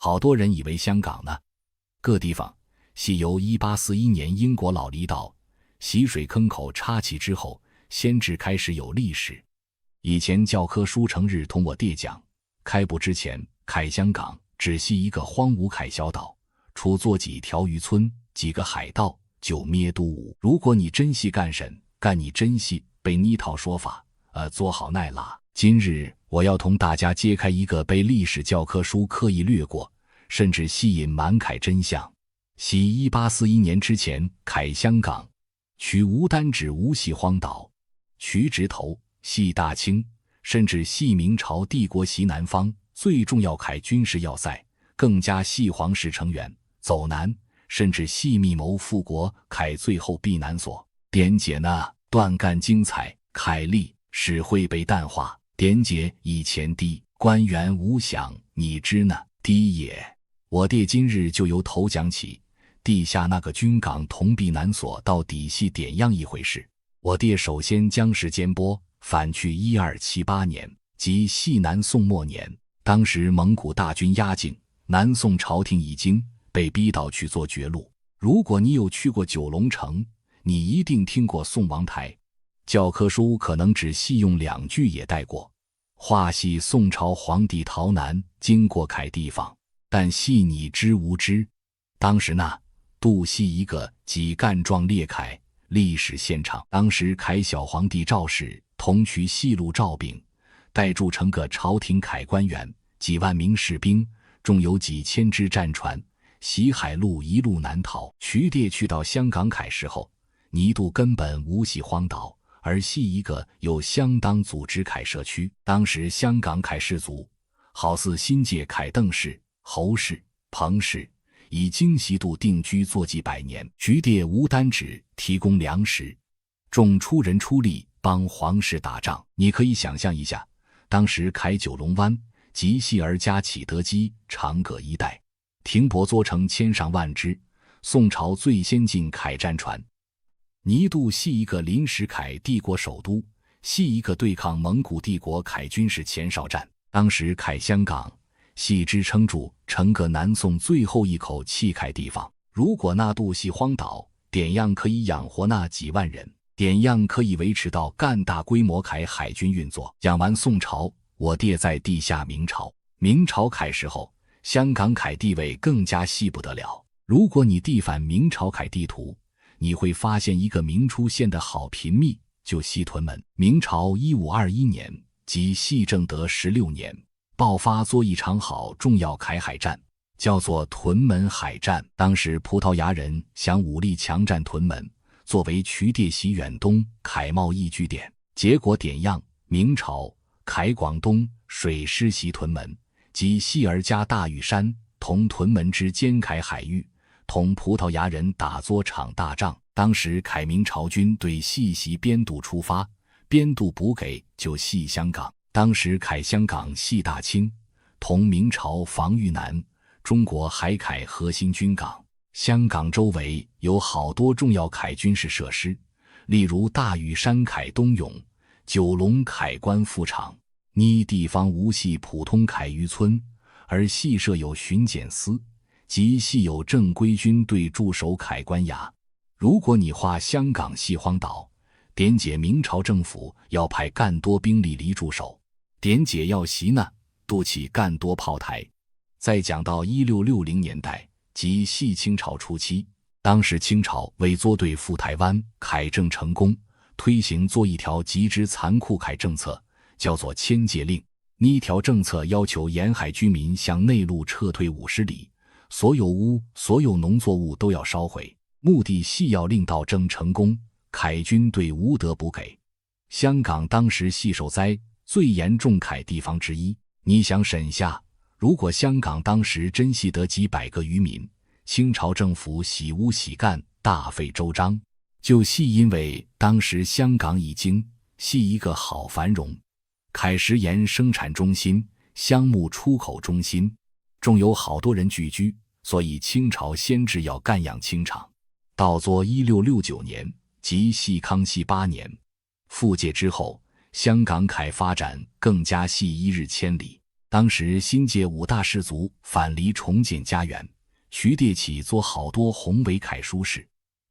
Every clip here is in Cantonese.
好多人以为香港呢，各地方系由1841年英国老离岛习水坑口插旗之后，先至开始有历史。以前教科书成日同我爹讲，开埠之前凯香港只系一个荒芜凯小岛，除做几条渔村几个海盗就咩都无。如果你真系干神干你真系被呢套说法做好耐啦。今日我要同大家揭开一个被历史教科书刻意略过，甚至吸引满凯真相。系1841年之前凯香港，取无单指无系荒岛，取指头系大清，甚至系明朝帝国西南方最重要凯军事要塞，更加系皇室成员走南，甚至系密谋复国凯最后避难所。点解呢？断干精彩，凯历史会被淡化。点解以前低官员无饷，你知呢？低也。我爹今日就由头讲起，地下那个军港同避难所到底系点样一回事。我爹首先将时间拨反去1278年，即系南宋末年。当时蒙古大军压境，南宋朝廷已经被逼到去做绝路。如果你有去过九龙城，你一定听过宋王台。教科书可能只细用2句也带过，话系宋朝皇帝逃南经过凯地方，但系你知无知？当时那度系一个几干壮烈凯历史现场。当时凯小皇帝赵氏同渠系路赵炳带驻成个朝廷凯官员，几万名士兵，仲有几千只战船，袭海路一路南逃。渠爹去到香港凯时候，尼度根本无系荒岛，而系一个有相当组织凯社区。当时香港凯氏族好似新界凯邓氏、侯氏、彭氏，已经习度定居做几百年。渠爹无单只提供粮食，众出人出力帮皇室打仗。你可以想象一下，当时凯九龙湾及系而加启德基、长葛一带，停泊作成千上万只宋朝最先进凯战船。尼度系一个临时凯帝国首都，系一个对抗蒙古帝国凯军事前哨站。当时凯香港系支撑住成个南宋最后一口气凯地方。如果那度系荒岛，点样可以养活那几万人？点样可以维持到干大规模凯海军运作？讲完宋朝，我爹在地下明朝。明朝凯时候，香港凯地位更加细不得了。如果你地反明朝凯地图，你会发现一个明出现的好频密，就系屯门。明朝1521年即系正德16年爆发做一场好重要凯海战，叫做屯门海战。当时葡萄牙人想武力强占屯门，作为渠爹袭远东凯贸易据点，结果点样明朝凯广东水师袭屯门，即系而加大屿山同屯门之间凯海域，同葡萄牙人打作场大仗。当时凯明朝军对系袭边渡出发，边渡补给就系香港。当时凯香港系大清同明朝防御南中国海凯核心军港。香港周围有好多重要凯军事设施，例如大屿山凯东涌、九龙凯关副厂。呢地方无系普通凯渔村，而系设有巡检司，即系有正规军队驻守凯关衙。如果你画香港系荒岛，点解明朝政府要派干多兵力离驻守？点解要袭呢？渡起干多炮台。再讲到1660年代，即系清朝初期，当时清朝为作对赴台湾凯政成功，推行做一条极之残酷凯政策，叫做迁界令。呢条政策要求沿海居民向内陆撤退50里，所有屋、所有农作物都要烧毁，目的系要令到政成功，凯军队无得补给。香港当时系受灾最严重凯地方之一。你想审下，如果香港当时真系得几百个渔民，清朝政府洗屋洗干大费周章，就系因为当时香港已经系一个好繁荣凯食盐生产中心、香木出口中心，仲有好多人聚居，所以清朝先至要干养清场。到作1669年即系康熙8年复界之后，香港凯发展更加系一日千里。当时新界5大氏族反黎重建家园，徐棣起作好多宏伟楷书式。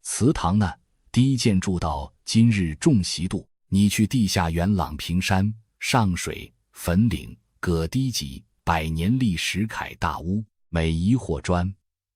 祠堂呢，第一建筑到今日众席渡，你去地下元朗平山、上水、粉岭、葛低脊100年历史楷大屋，每一货砖，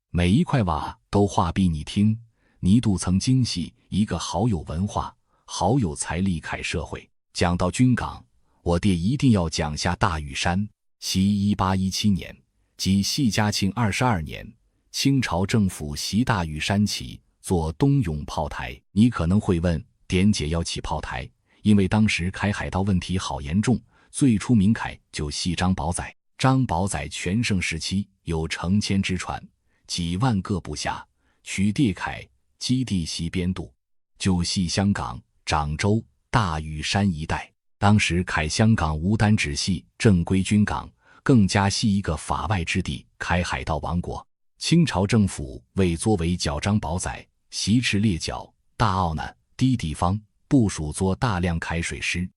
每一块瓦都画俾你听。倪度曾精细一个好有文化、好有财力楷社会。讲到军港，我爹一定要讲下大屿山。习1817年，即系嘉庆22年，清朝政府袭大屿山起做东涌炮台。你可能会问，点解要起炮台？因为当时凯海盗问题好严重，最出名凯就系张宝载。张宝载全盛时期有成千之船，几万个部下，取棣凯基地袭边渡，就系香港、长洲、大屿山一带。当时凯香港无单只系正规军港，更加系一个法外之地，开海盗王国。清朝政府为作为剿张宝载，袭斥列剿大澳呢低地方，部署作大量凯水师。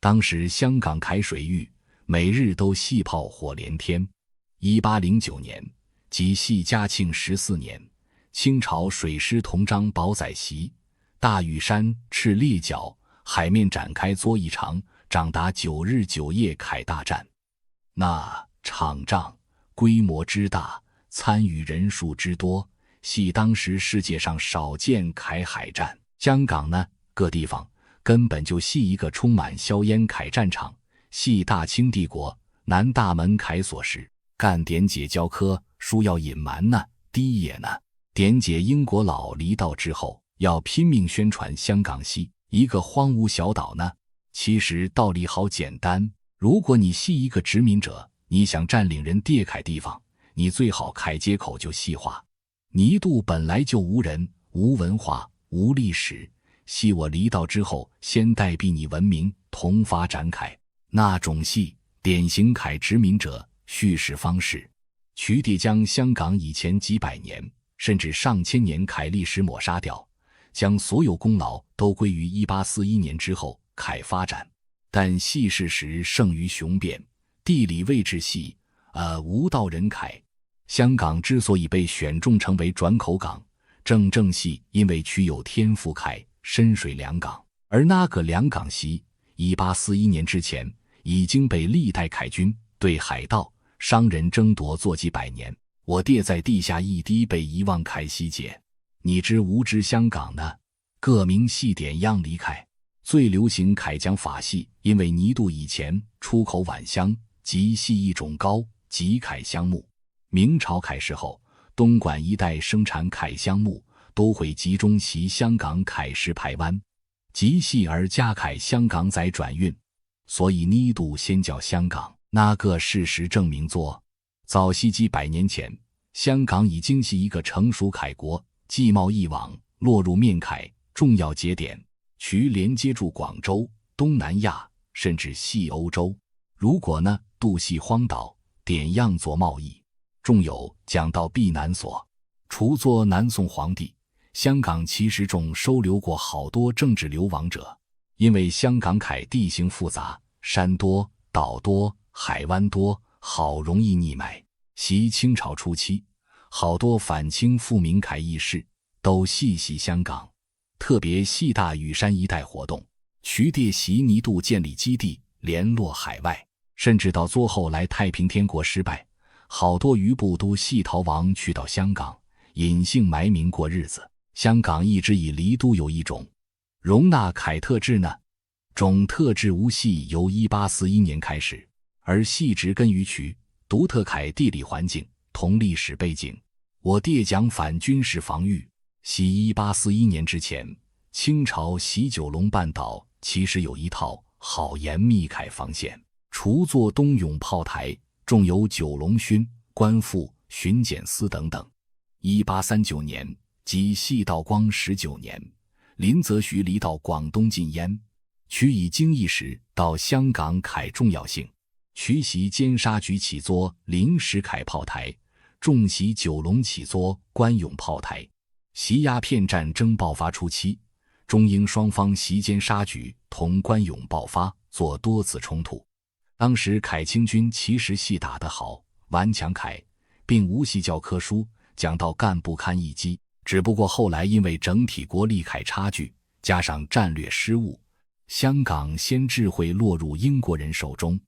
当时香港凯水域每日都系炮火连天。1809年，即系嘉庆14年，清朝水师同张宝载袭大屿山，斥列剿，海面展开作一场长达9日9夜凯大战。那场仗规模之大，参与人数之多，系当时世界上少见凯海战。香港呢，各地方根本就系一个充满硝烟凯战场，系大清帝国南大门凯所时。干点解教科书要隐瞒呢？低野呢？点解英国佬离岛之后要拼命宣传香港系一个荒芜小岛呢？其实道理好简单，如果你系一个殖民者，你想占领人棣凯地方，你最好凯街口就细化。泥渡本来就无人、无文化、无历史，系我离岛之后先代替你文明同发展凯，那种系典型凯殖民者叙事方式。徐棣将香港以前几百年甚至上千年凯历史抹杀掉，将所有功劳都归于1841年之后凯发展。但系事实胜于雄辩，地理位置系无道人凯。香港之所以被选中成为转口港，正系因为取有天府凯深水良港，而那个良港系1841年之前已经被历代凯军对海盗商人争夺做几百年。我爹在地下一滴被遗忘凯西解，你知无知香港呢？各名系点样离开。最流行凯江法系，因为泥渡以前出口晚香，即系一种高级凯香木。明朝凯时后，东莞一带生产凯香木都会集中袭香港凯石排湾，即系而加凯香港载转运，所以泥渡先叫香港。那个事实证明作早期几百年前，香港已经是一个成熟凯国，既贸易网落入面凯重要节点，渠连接住广州、东南亚甚至西欧洲。如果呢渡系荒岛，点样做贸易？仲有讲到避难所，除作南宋皇帝，香港其实中收留过好多政治流亡者。因为香港凯地形复杂，山多岛多海湾多，好容易溺埋。袭清朝初期，好多反清复明凯义士都系香港，特别系大屿山一带活动。徐棣袭泥渡建立基地，联络海外，甚至到作后来太平天国失败，好多余部都系逃亡去到香港，隐姓埋名过日子。香港一直以离都有一种容纳凯特制呢，种特制无系由1841年开始，而系植根于渠独特凯地理环境同历史背景。我爹讲反军事防御，袭1841年之前，清朝袭九龙半岛其实有一套好严密凯防线，除作东涌炮台，重有九龙勋、官复、巡检司等等。1839年，即系道光19年，林则徐离到广东禁烟，取以经意识到香港凯重要性，取袭尖沙咀起作临时凯炮台，重袭九龙起作官涌炮台。袭鸦片战争爆发初期，中英双方袭尖沙咀同官涌爆发，作多次冲突。当时凯清军其实戏打得好，顽强凯，并无系教科书讲到干不堪一击，只不过后来因为整体国力凯差距，加上战略失误，香港先智慧落入英国人手中。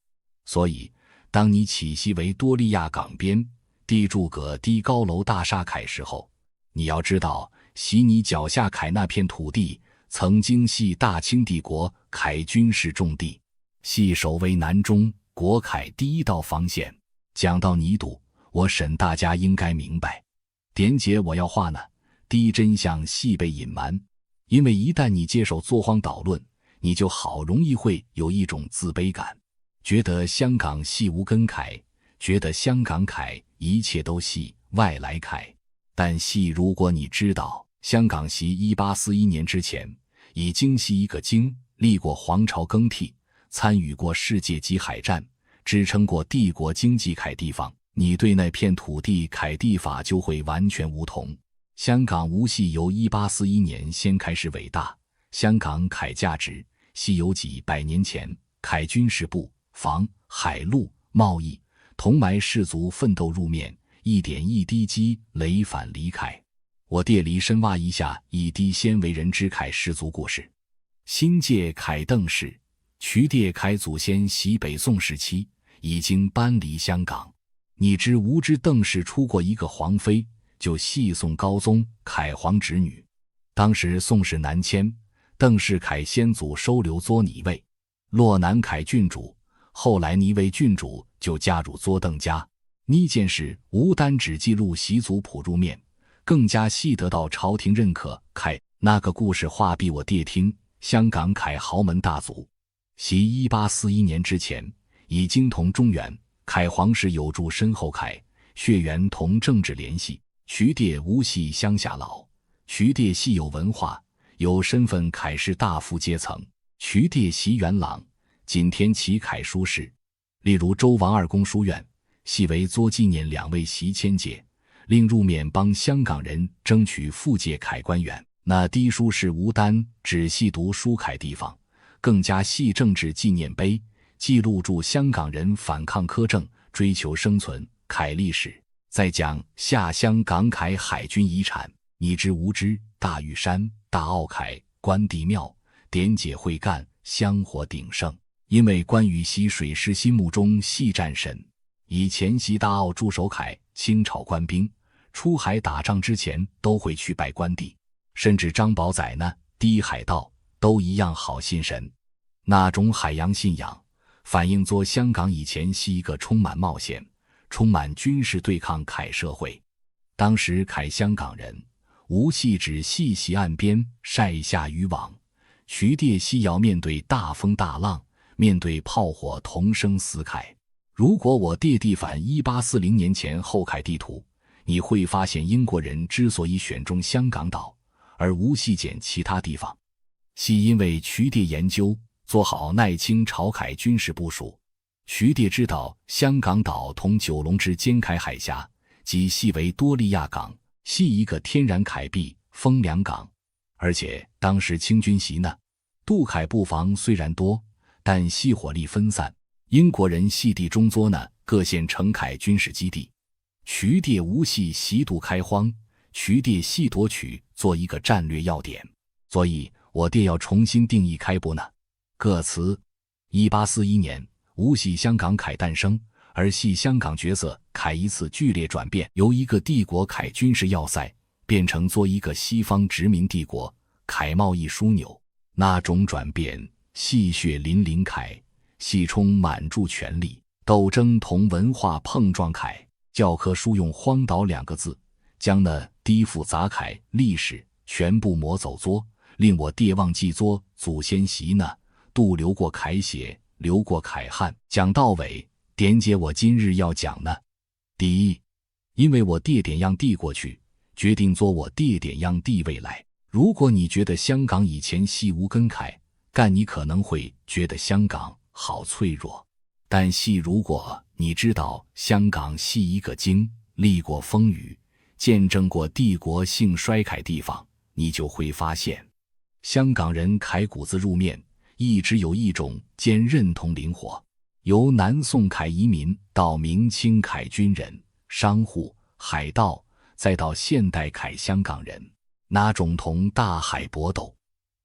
所以当你起西维多利亚港边地住个低高楼大厦凯时候，你要知道洗你脚下凯那片土地曾经系大清帝国凯军事重地，系守卫南中国凯第一道防线。讲到泥土，我沈大家应该明白，点解我要画呢？第一真相系被隐瞒，因为一旦你接受作荒导论，你就好容易会有一种自卑感，觉得香港系无根凯，觉得香港凯一切都系外来凯。但系如果你知道香港系1841年之前已经系一个经历过皇朝更替，参与过世界级海战，支撑过帝国经济凯地方，你对那片土地凯地法就会完全无同。香港无系由1841年先开始伟大，香港凯价值系由几百年前凯军事部、防、海陆、贸易、同埋士族奋斗入面，一点一滴积累反离凯。我địa离深挖一下一滴先为人之凯氏族故事。新界凯邓氏，渠địa凯祖先袭北宋时期已经搬离香港。你知无知邓氏出过一个皇妃，就系宋高宗凯皇侄女。当时宋氏南迁，邓氏凯先祖收留作拟卫，洛南凯郡主，后来倪卫郡主就加入作邓家。呢件事无单只记录习族谱入面，更加系得到朝廷认可。凯那个故事话俾我爹听，香港凯豪门大族，习1841年之前已经同中原凯皇室有著深厚凯血缘同政治联系。渠địa无系乡下佬，渠địa系有文化有身份凯氏大夫阶层。渠địa习元朗、锦田旗凯书士，例如周王二公书院系为作纪念两位习迁界，另入面帮香港人争取复界凯官员。那低书士无单只系读书凯地方，更加系政治纪念碑，记录住香港人反抗苛政、追求生存凯历史。再讲下香港凯海军遗产，你知无知大屿山、大澳凯、关帝庙、点解会干、香火鼎盛。因为关羽习水师心目中系战神，以前习大澳驻守凯清朝官兵出海打仗之前都会去拜关帝，甚至张宝仔呢第海盗都一样好信神。那种海洋信仰反映作香港以前系一个充满冒险、充满军事对抗凯社会。当时凯香港人无系只系袭岸边晒下渔网，渠địa系要面对大风大浪，面对炮火同生死凯。如果我地反1840年前后凯地图，你会发现英国人之所以选中香港岛而无系捡其他地方，系因为渠địa研究做好耐清朝凯军事部署。渠địa知道香港岛同九龙之间凯海峡即系为多利亚港，系一个天然凯避风凉港。而且当时清军袭呢，渡凯布防虽然多，但系火力分散，英国人系地中作呢各县城凯军事基地。渠địa无系习渡开荒，渠địa系夺取做一个战略要点。所以我爹要重新定义开埠呢个词。1841年无系香港凯诞生，而系香港角色凯一次剧烈转变，由一个帝国凯军事要塞变成做一个西方殖民帝国凯贸易枢纽。那种转变系血淋淋凯，系充满住权力斗争同文化碰撞凯。教科书用荒岛两个字将那低复杂凯历史全部抹走作，令我爹忘记作祖先习呢度流过凯血，流过凯汗。讲到尾，点解我今日要讲呢？第一，因为我爹点样地过去，决定做我爹点样地未来。如果你觉得香港以前系无根凯，干你可能会觉得香港好脆弱。但系如果你知道香港系一个经历过风雨、见证过帝国性衰凯地方，你就会发现，香港人凯骨子入面一直有一种坚韧同灵活。由南宋凯移民到明清凯军人、商户、海盗，再到现代凯香港人，那种同大海搏斗、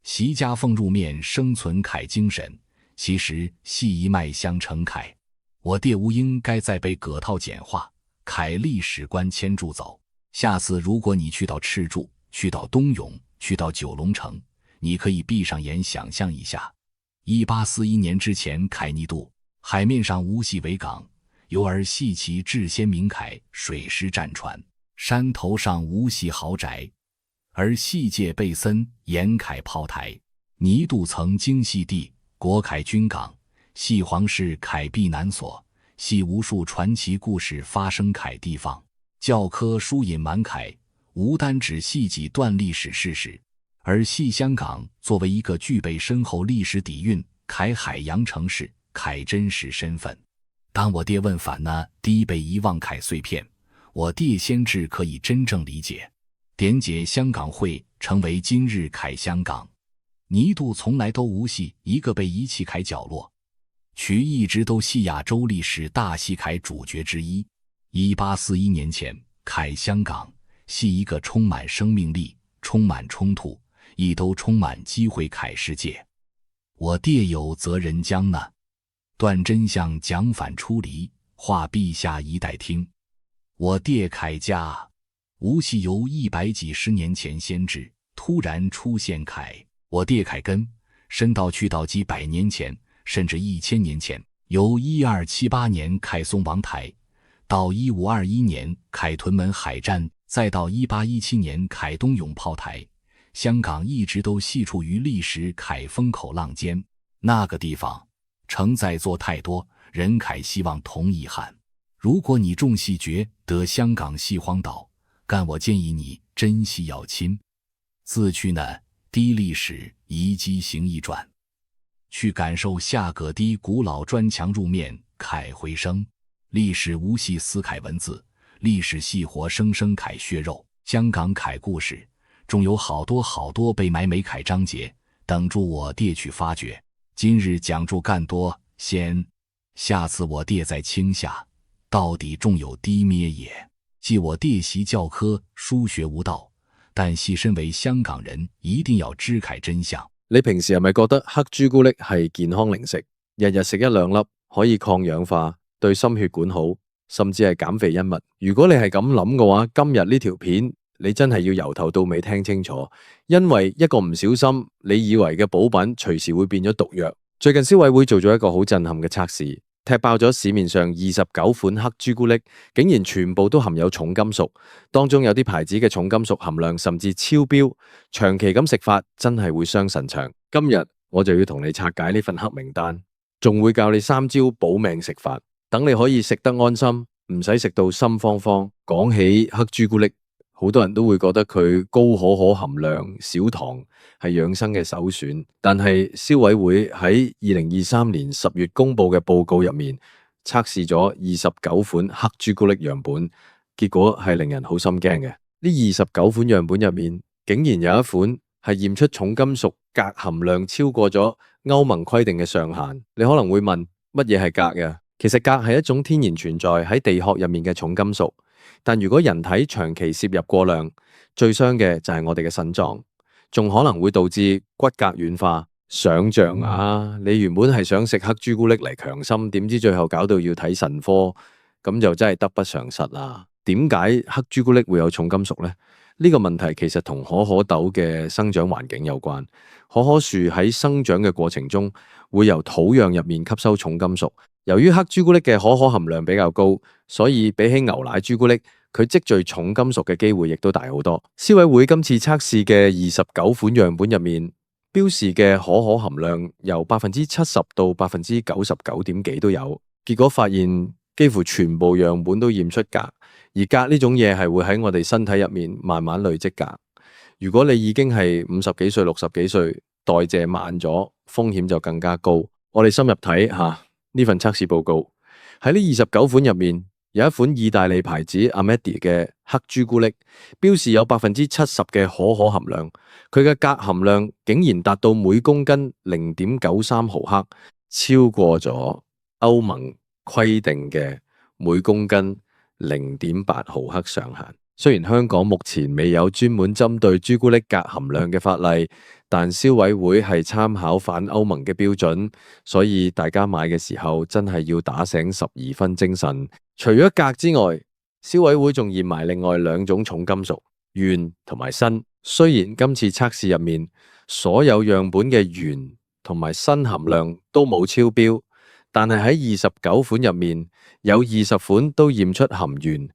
习家凤入面生存凯精神，其实系一脉相承凯。我爹无应该再被葛套简化，凯历史观牵住走。下次如果你去到赤柱，去到东涌，去到九龙城，你可以闭上眼想象一下，1841年之前凯尼渡，海面上无系为港，游而系其至先明凯水师战船，山头上无系豪宅，而系界贝森沿凯炮台，尼渡曾经系地，国凯军港，系皇室凯避难所，系无数传奇故事发生凯地方。教科书隐瞒凯，无单指系几段历史事实，而系香港作为一个具备深厚历史底蕴凯海洋城市，凯真实身份。当我爹问反呢第一被遗忘凯碎片，我爹先至可以真正理解，点解香港会成为今日凯香港。尼渡从来都无系一个被遗弃凯角落，渠一直都系亚洲历史大戏凯主角之一。1841年前，凯香港系一个充满生命力、充满冲突，亦都充满机会凯世界。我爹有责任将呢断真相，讲反出离，话陛下一代听。我爹凯家无系由100几十年前先至突然出现凯，我爹凯根深到去到几百年前，甚至1000年前，由1278年凯宋王台，到1521年凯屯门海战，再到1817年凯东涌炮台，香港一直都系处于历史凯风口浪尖。那个地方承载作太多人凯希望同遗憾。如果你重系觉得香港系荒岛，干我建议你珍惜要亲自去呢低历史遗迹行一转，去感受下葛低古老砖墙入面凯回声。历史无系死凯文字，历史系活生生凯血肉。香港凯故事中有好多好多被埋没凯章节，等住我爹去发掘。今日讲述干多先，下次我爹再倾下，到底仲有低咩也。即我爹习教科书学无道，但系身為香港人一定要知凱真相。你平時係咪覺得黑朱古力係健康零食，日日食1-2粒可以抗氧化，對心血管好，甚至係減肥恩物？如果你係咁諗嘅話，今日呢條片你真係要由頭到尾聽清楚，因為一個唔小心，你以為嘅補品隨時會變咗毒藥。最近消委會做咗一個好震撼嘅測試，踢爆咗市面上29款黑朱古力，竟然全部都含有重金屬，當中有啲牌子嘅重金屬含量甚至超標，長期咁食法真係會傷腎腸。今日我就要同你拆解呢份黑名單，仲會教你3招保命食法，等你可以食得安心，唔使食到心慌慌。講起黑朱古力，好多人都會覺得佢高可可含量、少糖係養生嘅首選，但係消委會喺2023年10月公佈嘅報告入面，測試咗29款黑朱古力樣本，結果係令人好心驚嘅。呢29款樣本入面，竟然有一款係驗出重金屬鎘含量超過咗歐盟規定嘅上限。你可能會問，乜嘢係鎘呀？其實鎘係一種天然存在喺地殼入面嘅重金屬，但如果人體長期攝入過量，最傷嘅就係我哋嘅腎臟，仲可能會導致骨骼軟化。想象啊，你原本係想食黑朱古力嚟強心，點知最後搞到要睇腎科，咁就真係得不償失啦。點解黑朱古力會有重金屬呢？呢個問題其實同可可豆嘅生長環境有關。可可樹喺生長嘅過程中，會由土壤入面吸收重金屬。由於黑朱古力嘅可可含量比較高，所以比起牛奶朱古力，佢積聚重金屬嘅機會亦都大好多。消委會今次測試嘅29款樣本入面，標示嘅可可含量由70%到99.幾都有，結果發現幾乎全部樣本都驗出鎘，而鎘呢種嘢係會喺我哋身體入面慢慢累積鎘。如果你已經係50幾歲、60幾歲，代謝慢咗，風險就更加高。我哋深入睇下呢份測試報告，喺呢29款入面，有一款意大利牌子 Amedi 嘅黑朱古力，標示有70%嘅可可含量，佢嘅鎘含量竟然達到每公斤0.93毫克，超過咗歐盟規定嘅每公斤0.8毫克上限。雖然香港目前未有專門針對朱古力鎘含量嘅法例，但消委會係參考反歐盟嘅標準，所以大家買嘅時候真係要打醒12分精神。除咗鎘之外，消委會仲驗埋另外2種重金屬，鉛同埋砷。雖然今次測試入面所有樣本嘅鉛同埋砷含量都冇超標，但係喺29款入面有20款都驗出含鉛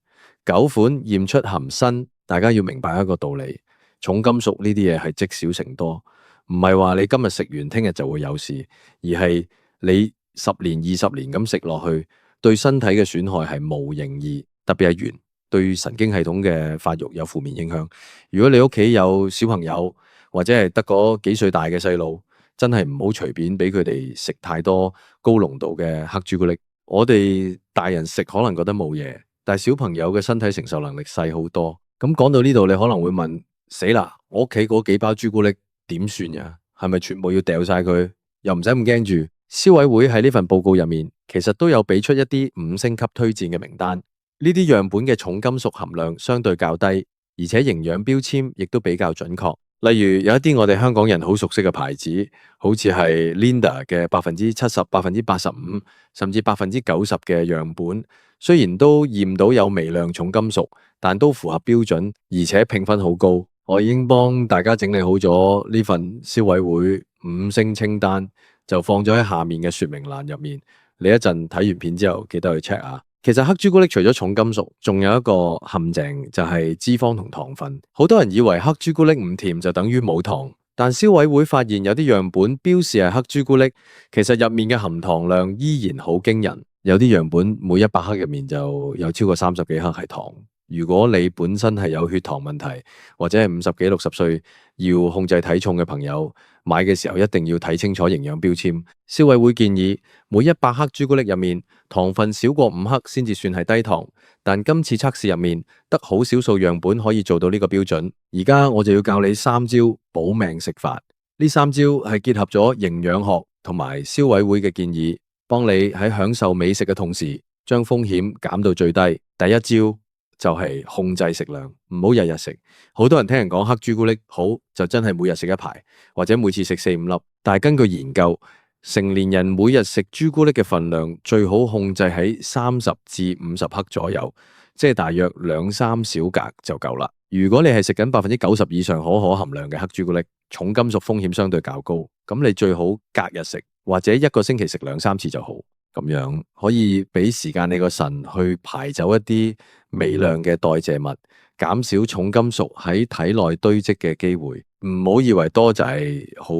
，9款驗出含砷。大家要明白一個道理，重金屬呢啲嘢係積少成多，唔係話你今日食完聽日就會有事，而係你10年20年咁食落去，對身體嘅損害係無形義，特別係鉛對神經系統嘅發育有負面影響。如果你屋企有小朋友或者係得嗰幾歲大嘅細路，真係唔好隨便俾佢哋食太多高濃度嘅黑朱古力。我哋大人食可能覺得冇嘢，但係小朋友嘅身體承受能力細好多。咁講到呢度，你可能會問：死啦！我屋企嗰幾包朱古力點算呀？係咪全部要掉晒佢？又唔使咁驚住。消委會喺呢份報告入面，其實都有俾出一啲5星級推薦嘅名單。呢啲樣本嘅重金屬含量相對較低，而且營養標籤亦都比較準確。例如有一啲我哋香港人好熟悉嘅牌子，好似係 Linda 嘅70%、85%，甚至90%嘅樣本，雖然都驗到有微量重金屬，但都符合標準，而且評分好高。我已經幫大家整理好咗呢份消委會5星清單，就放咗喺下面嘅說明欄入面。你一陣睇完片之後，記得去 check 下。其實黑朱古力除咗重金屬，仲有一個陷阱，就係脂肪同糖分。好多人以為黑朱古力唔甜就等於冇糖，但消委會發現有啲樣本標示係黑朱古力，其實入面嘅含糖量依然好驚人。有啲樣本每100克入面就有超過30幾克係糖。如果你本身係有血糖問題，或者係50幾60歲要控制體重嘅朋友，買嘅時候一定要睇清楚營養標籤。消委會建議每100克朱古力入面糖分少過5克先至算係低糖，但今次測試入面得好少數樣本可以做到呢個標準。而家我就要教你3招保命食法。呢3招係結合咗營養學同埋消委會嘅建議，幫你喺享受美食嘅同時，將風險減到最低。第一招就係控制食量，唔好日日食。好多人聽人講黑朱古力好，就真係每日食一排，或者每次食4、5粒。但係根據研究，成年人每日食朱古力嘅份量最好控制喺30至50克左右，即係大約2-3小格就夠啦。如果你係食緊90%以上可可含量嘅黑朱古力，重金屬風險相對較高，咁你最好隔日食，或者1個星期食2-3次就好。咁樣可以俾時間你個腎去排走一啲微量嘅代謝物，減少重金屬喺體內堆積嘅機會。唔好以為多就係好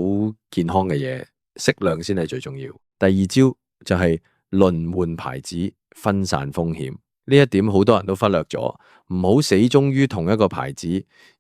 健康嘅嘢，適量先係最重要。第2招就係輪換牌子，分散風險。呢一點好多人都忽略咗，唔好死忠於同一個牌子，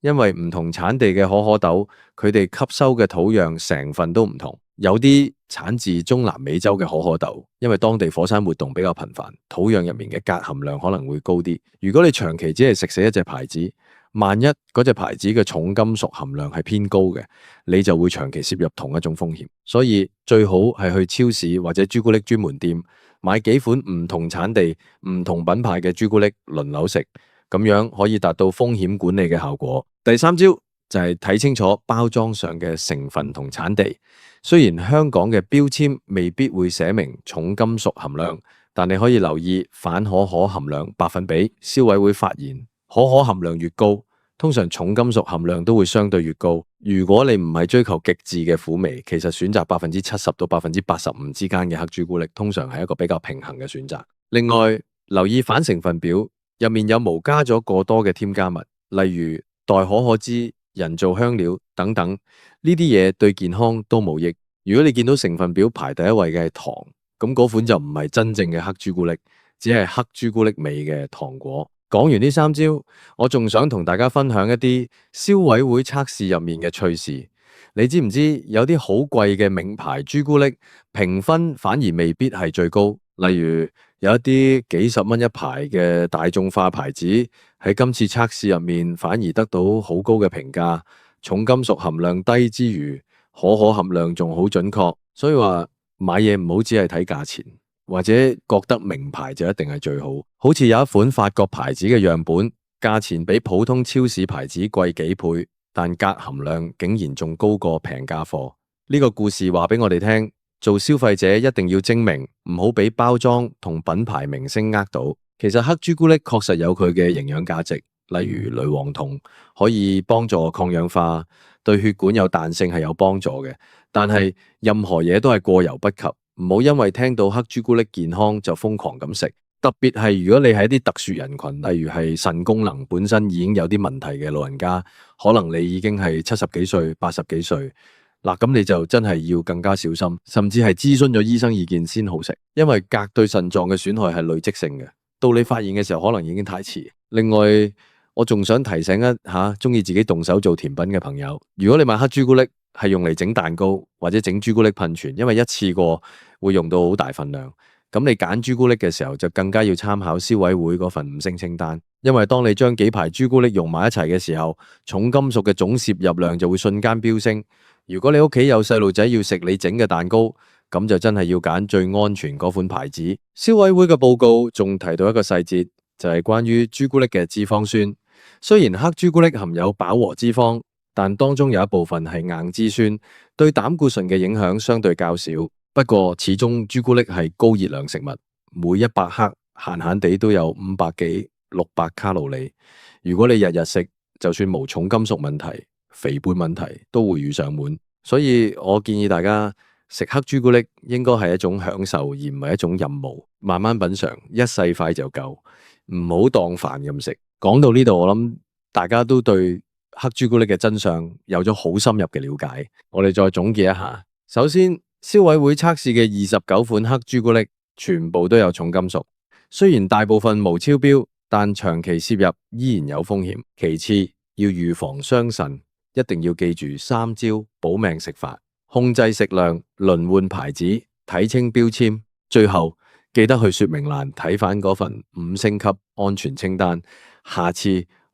因為唔同產地嘅可可豆，佢哋吸收嘅土壤成分都唔同。有啲產自中南美洲嘅可可豆，因為當地火山活動比較頻繁，土壤入面嘅鎘含量可能會高啲。如果你長期只係食死一隻牌子，萬一嗰隻牌子嘅重金屬含量係偏高嘅，你就會長期攝入同一種風險。所以最好係去超市或者朱古力專門店買幾款唔同產地、唔同品牌嘅朱古力輪流食，咁樣可以達到風險管理嘅效果。第3招就係睇清楚包裝上嘅成分同產地。雖然香港嘅標籤未必會寫明重金屬含量，但你可以留意反可可含量百分比。消委會發現，可可含量越高，通常重金屬含量都會相對越高。如果你唔係追求極致嘅苦味，其實選擇70%到85%之間嘅黑朱古力，通常係一個比較平衡嘅選擇。另外，留意反成分表，入面有無加咗過多嘅添加物，例如代可可脂、人造香料等等，呢啲嘢對健康都冇益。如果你見到成分表排第1位嘅係糖，咁嗰款就唔係真正嘅黑朱古力，只係黑朱古力味嘅糖果。講完呢3招，我仲想同大家分享一啲消委會測試入面嘅趣事。你知唔知有啲好貴嘅名牌朱古力評分反而未必係最高？例如有一啲幾十蚊一排嘅大眾化牌子喺今次測試入面反而得到好高嘅評價，重金屬含量低之餘，可可含量仲好準確。所以話買嘢唔好只係睇價錢，或者覺得名牌就一定係最好。好似有一款法國牌子嘅樣本，價錢比普通超市牌子貴幾倍，但鎘含量竟然仲高過平價貨。呢個故事話俾我哋聽，做消費者一定要精明，唔好俾包裝同品牌明星呃到。其實黑朱古力確實有佢嘅營養價值，例如類黃酮可以幫助抗氧化，對血管有彈性係有幫助嘅。但係任何嘢都係過猶不及，唔好因為聽到黑朱古力健康就瘋狂咁食。特別係如果你係一啲特殊人群，例如係腎功能本身已經有啲問題嘅老人家，可能你已經係70幾歲、80幾歲。嗱，咁你就真係要更加小心，甚至係諮詢咗醫生意見先好食，因為鎘對腎臟嘅損害係累積性嘅，到你發現嘅時候可能已經太遲。另外，我仲想提醒一下中意自己動手做甜品嘅朋友，如果你買黑朱古力係用嚟整蛋糕或者整朱古力噴泉，因為一次過會用到好大份量，咁你揀朱古力嘅時候就更加要參考消委會嗰份5星清單，因為當你將幾排朱古力溶埋一齊嘅時候，重金屬嘅總攝入量就會瞬間飆升。如果你屋企有細路仔要食你整嘅蛋糕，咁就真係要揀最安全嗰款牌子。消委會嘅報告仲提到一個細節，就係關於朱古力嘅脂肪酸。雖然黑朱古力含有飽和脂肪，但當中有一部分係硬脂酸，對膽固醇嘅影響相對較少。不過始終朱古力係高熱量食物，每100克閒閒地都有500幾600卡路里。如果你日日食，就算無重金屬問題，肥胖問題都會遇上門。所以我建議大家食黑朱古力應該係一種享受，而唔係一種任務。慢慢品嘗，一細塊就夠，唔好當飯咁食。講到呢度，我諗大家都對黑朱古力嘅真相有咗好深入嘅了解。我哋再總結一下，首先，消委會測試嘅29款黑朱古力全部都有重金屬，雖然大部分無超標，但長期攝入依然有風險。其次，要預防傷腎，一定要記住3招保命食法：控制食量、輪換牌子、睇清標籤。最後記得去說明欄睇返嗰份5星級安全清單。下次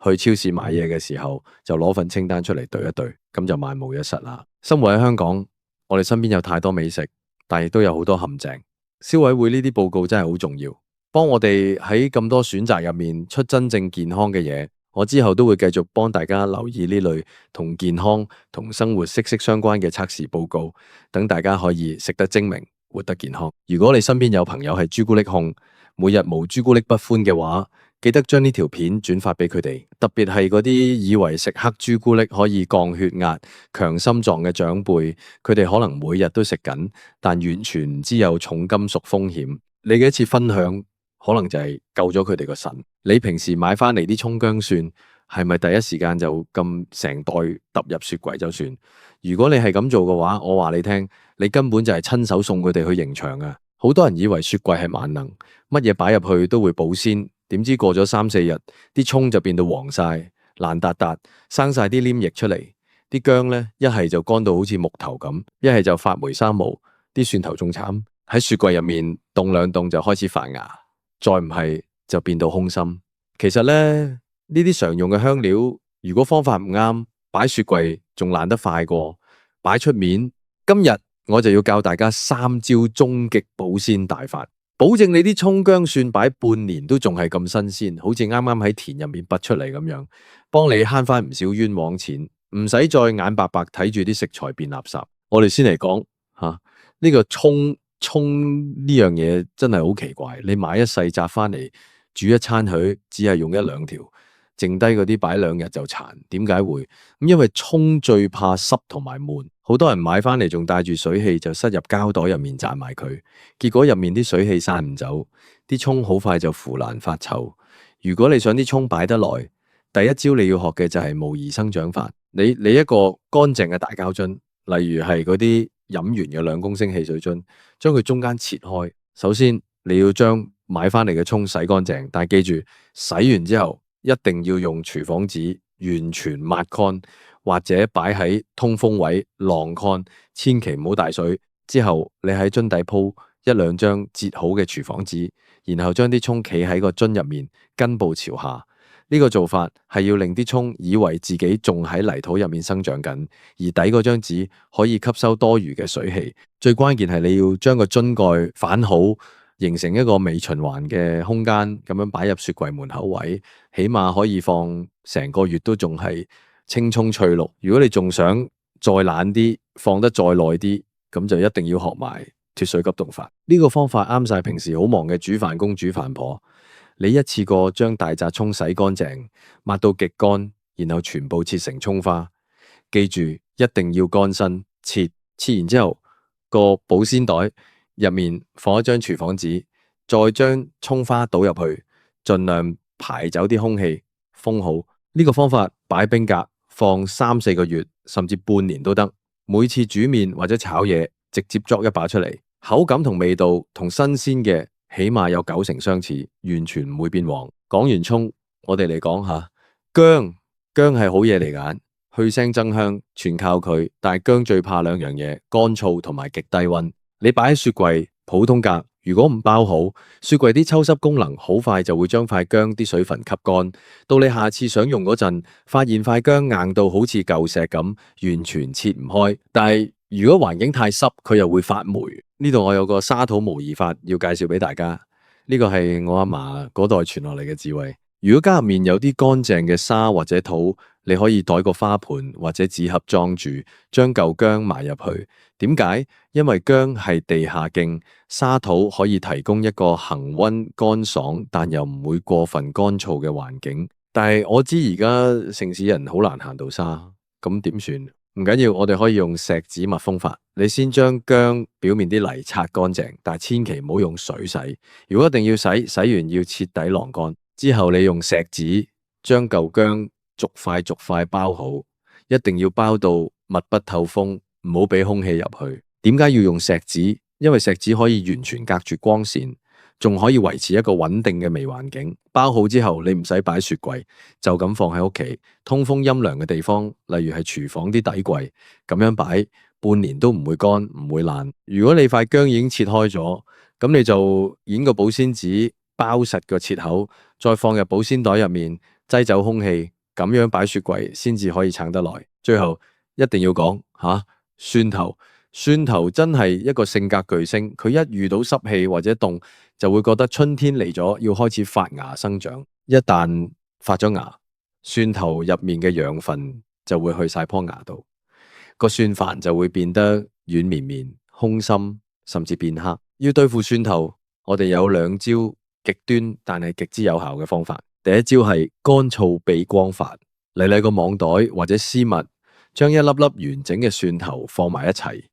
去超市買嘢嘅時候，就攞份清單出嚟對一對，咁就萬無一失啦。生活喺香港，我哋身邊有太多美食，但亦都有好多陷阱。消委會呢啲報告真係好重要，幫我哋喺咁多選擇入面出真正健康嘅嘢。我之後都會繼續幫大家留意呢類同健康同生活息息相關嘅測試報告，等大家可以食得精明，活得健康。如果你身邊有朋友係朱古力控，每日無朱古力不歡嘅話，記得將呢條片轉發俾佢哋，特別係嗰啲以為食黑朱古力可以降血壓、強心臟嘅長輩，佢哋可能每日都食緊，但完全唔知有重金屬風險。你嘅一次分享，可能就係救咗佢哋個腎。你平時買翻嚟啲蔥薑蒜，係咪第一時間就咁成袋揼入雪櫃就算？如果你係咁做嘅話，我話你聽，你根本就係親手送佢哋去刑場啊！好多人以為雪櫃係萬能，乜嘢擺入去都會保鮮，點知過咗3、4日，啲蔥就變到黃晒、爛笪笪，生晒啲黏液出嚟。啲薑呢，一係就乾到好似木頭咁，一係就發霉生毛。啲蒜頭仲慘，喺雪櫃入面凍2凍就開始發芽，再唔係就變到空心。其實呢，呢啲常用嘅香料，如果方法唔啱，擺雪櫃仲爛得快過擺出面。今日我就要教大家3招終極保鮮大法，保證你啲蔥薑蒜擺半年都仲係咁新鮮，好似啱啱喺田入面拔出嚟咁樣，幫你慳翻唔少冤枉錢，唔使再眼白白睇住啲食材變垃圾。我哋先嚟講吓呢個蔥呢樣嘢真係好奇怪，你買一細紮翻嚟煮一餐佢，只係用1、2條，剩低嗰啲擺2日就殘。點解會？因為蔥最怕濕同埋悶。好多人買翻嚟仲帶住水氣，就塞入膠袋入面賺埋佢，結果入面啲水氣散唔走，啲蔥好快就腐爛發臭。如果你想啲蔥擺得耐，第一招你要學嘅就係模擬生長法。你一個乾淨嘅大膠樽，例如係嗰啲飲完嘅2公升汽水樽，將佢中間切開。首先你要將買翻嚟嘅蔥洗乾淨，但係記住洗完之後一定要用廚房紙完全抹乾，或者擺喺通風位晾乾，千祈唔好大水。之後你喺樽底鋪1、2張折好嘅廚房紙，然後將啲蔥企喺個樽入面，根部朝下。呢個做法係要令啲蔥以為自己仲喺泥土入面生長緊，而底嗰張紙可以吸收多餘嘅水氣。最關鍵係你要將個樽蓋反好，形成一個微循環嘅空間，咁樣擺入雪櫃門口位，起碼可以放成個月都仲係青蔥翠綠。如果你仲想再懶啲，放得再耐啲，咁就一定要學埋脫水急凍法。呢個方法啱晒平時好忙嘅煮飯工煮飯婆。你一次過將大紮蔥洗乾淨，抹到極乾，然後全部切成蔥花。記住一定要乾身切，切完之後個保鮮袋入面放一張廚房紙，再將蔥花倒入去，盡量排走啲空氣，封好。呢個方法擺冰格放3-4個月，甚至半年都得。每次煮麵或者炒嘢，直接作一把出嚟，口感同味道同新鮮嘅起碼有90%相似，完全唔會變黃。講完蔥，我哋嚟講下薑。薑係好嘢嚟㗎，去腥增香，全靠佢。但係薑最怕兩樣嘢：乾燥同埋極低溫。你擺喺雪櫃普通格，如果唔包好，雪櫃啲抽濕功能好快就會將塊薑啲水分吸乾。到你下次想用嗰陣，發現塊薑硬到好似舊石咁，完全切唔開。但係如果環境太濕，佢又會發霉。呢度我有個沙土模擬法要介紹俾大家，呢個係我阿嫲嗰代傳落嚟嘅智慧。如果家入面有啲乾淨嘅沙或者土，你可以袋個花盆或者紙盒裝住，將舊薑埋入去。點解？因為薑係地下莖，沙土可以提供一個恒溫乾爽，但又唔會過分乾燥嘅環境。但係我知而家城市人好難行到沙，咁點算？唔緊要，我哋可以用錫紙密封法。你先將薑表面啲泥擦乾淨，但係千祈唔好用水洗。如果一定要洗，洗完要徹底晾乾。之後你用錫紙將舊薑逐塊包好，一定要包到密不透風，唔好俾空氣入去。點解要用錫紙？因為錫紙可以完全隔住光線，仲可以維持一個穩定嘅微環境。包好之後，你唔使擺雪櫃，就咁放喺屋企通風陰涼嘅地方，例如係廚房啲底櫃，咁樣擺半年都唔會乾，唔會爛。如果你塊薑已經切開咗，咁你就剪個保鮮紙包實個切口，再放入保鮮袋入面，擠走空氣，咁樣擺雪櫃先至可以撐得耐。最後一定要講蒜頭。蒜頭真係一個性格巨星，佢一遇到濕氣或者凍，就會覺得春天嚟咗，要開始發芽生長。一旦發咗芽，蒜頭入面嘅養分就會去晒棵芽度，個蒜瓣就會變得軟綿綿、空心，甚至變黑。要對付蒜頭，我哋有2招極端但係極之有效嘅方法。第一招係乾燥避光法，嚟個網袋或者絲襪，將一粒粒完整嘅蒜頭放埋一齊，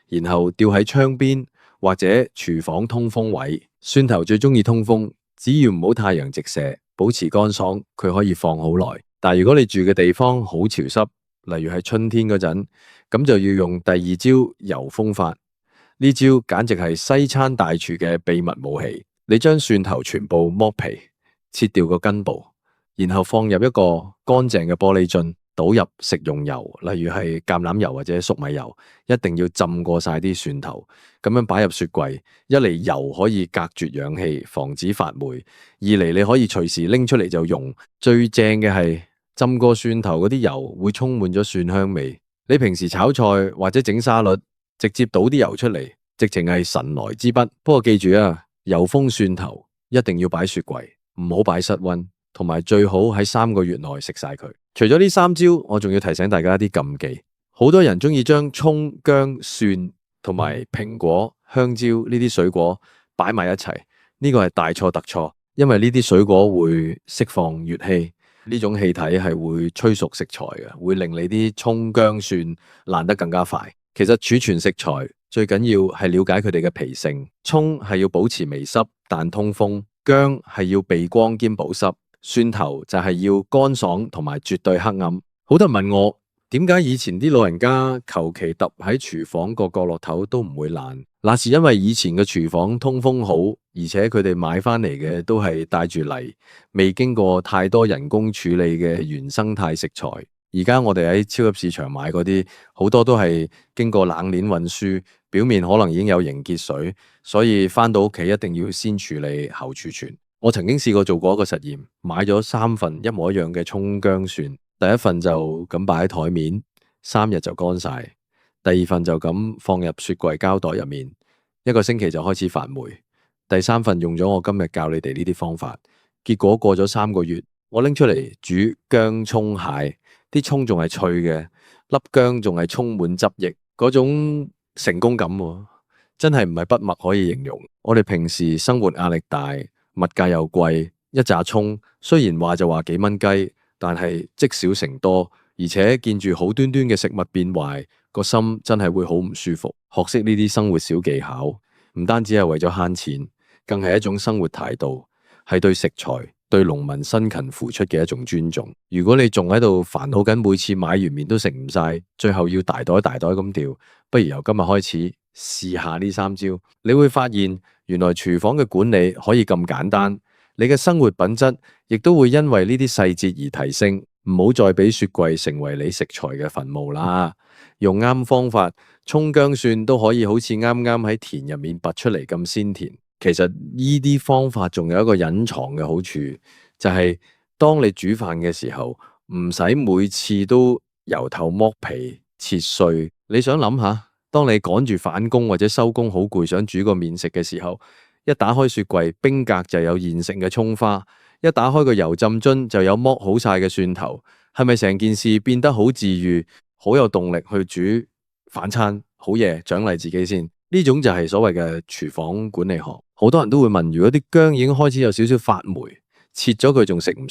然後吊喺窗邊或者廚房通風位。蒜頭最中意通風，只要唔好太陽直射，保持乾爽，佢可以放好耐。但如果你住嘅地方好潮濕，例如係春天嗰陣，咁就要用第2招油封法。呢招簡直係西餐大廚嘅秘密武器。你將蒜頭全部剝皮，切掉個根部，然後放入一個乾淨嘅玻璃樽，倒入食用油，例如係橄欖油或者粟米油，一定要浸過晒啲蒜頭，咁樣擺入雪櫃。一嚟油可以隔絕氧氣，防止發霉；二嚟你可以隨時拎出嚟就用。最正嘅係浸過蒜頭嗰啲油會充滿咗蒜香味。你平時炒菜或者整沙律，直接倒啲油出嚟，直情係神來之筆。不過記住啊，油封蒜頭一定要擺雪櫃，唔好擺室溫，同埋最好喺3個月內食晒佢。除咗呢3招，我仲要提醒大家一啲禁忌。好多人中意將蔥、薑、蒜同埋蘋果、香蕉呢啲水果擺埋一齊，呢個係大錯特錯。因為呢啲水果會釋放乙烯，呢種氣體係會催熟食材嘅，會令你啲蔥、薑、蒜爛得更加快。其實儲存食材最緊要係了解佢哋嘅脾性。蔥係要保持微濕但通風，薑係要避光兼保濕，蒜頭就係要乾爽同埋絕對黑暗。好多人問我，點解以前啲老人家求其揼喺廚房個角落頭都唔會爛？那是因為以前嘅廚房通風好，而且佢哋買翻嚟嘅都係帶住泥，未經過太多人工處理嘅原生態食材。而家我哋喺超級市場買嗰啲，好多都係經過冷鏈運輸，表面可能已經有凝結水，所以翻到屋企一定要先處理後儲存。我曾經試過做過一個實驗，買咗3份一模一樣嘅蔥薑蒜，第一份就咁擺喺台面，3日就乾晒；第2份就咁放入雪櫃膠袋入面，1個星期就開始發霉。第3份用咗我今日教你哋呢啲方法，結果過咗3個月，我拎出嚟煮薑蔥蟹，啲蔥仲係脆嘅，粒薑仲係充滿汁液，嗰種成功感喎，真係唔係筆墨可以形容。我哋平時生活壓力大，物價又貴，一紮蔥雖然話就話幾蚊雞，但係積少成多，而且見住好端端嘅食物變壞，個心真係會好唔舒服。學識呢啲生活小技巧，唔單止係為咗慳錢，更係一種生活態度，係對食材、對農民辛勤付出嘅一種尊重。如果你仲喺度煩惱緊每次買完麵都食唔晒，最後要大袋大袋咁掉，不如由今日開始試下呢3招，你會發現原來廚房嘅管理可以咁簡單，你嘅生活品質亦都會因為呢啲細節而提升。唔好再俾雪櫃成為你食材嘅墳墓啦！用啱方法，蔥薑蒜都可以好似啱啱喺田入面拔出嚟咁鮮甜。其實呢啲方法仲有一個隱藏嘅好處，就係當你煮飯嘅時候，唔使每次都由頭剝皮切碎。你想諗下，當你趕住返工或者收工好攰，想煮個麵食嘅時候，一打開雪櫃，冰格就有現成嘅蔥花。一打開個油浸樽就有剝好晒嘅蒜頭，係咪成件事變得好治愈，好有動力去煮反餐？好嘢，獎勵自己先。呢種就係所謂嘅廚房管理學。好多人都會問，如果啲薑已經開始有少少發霉，切咗佢仲食唔食？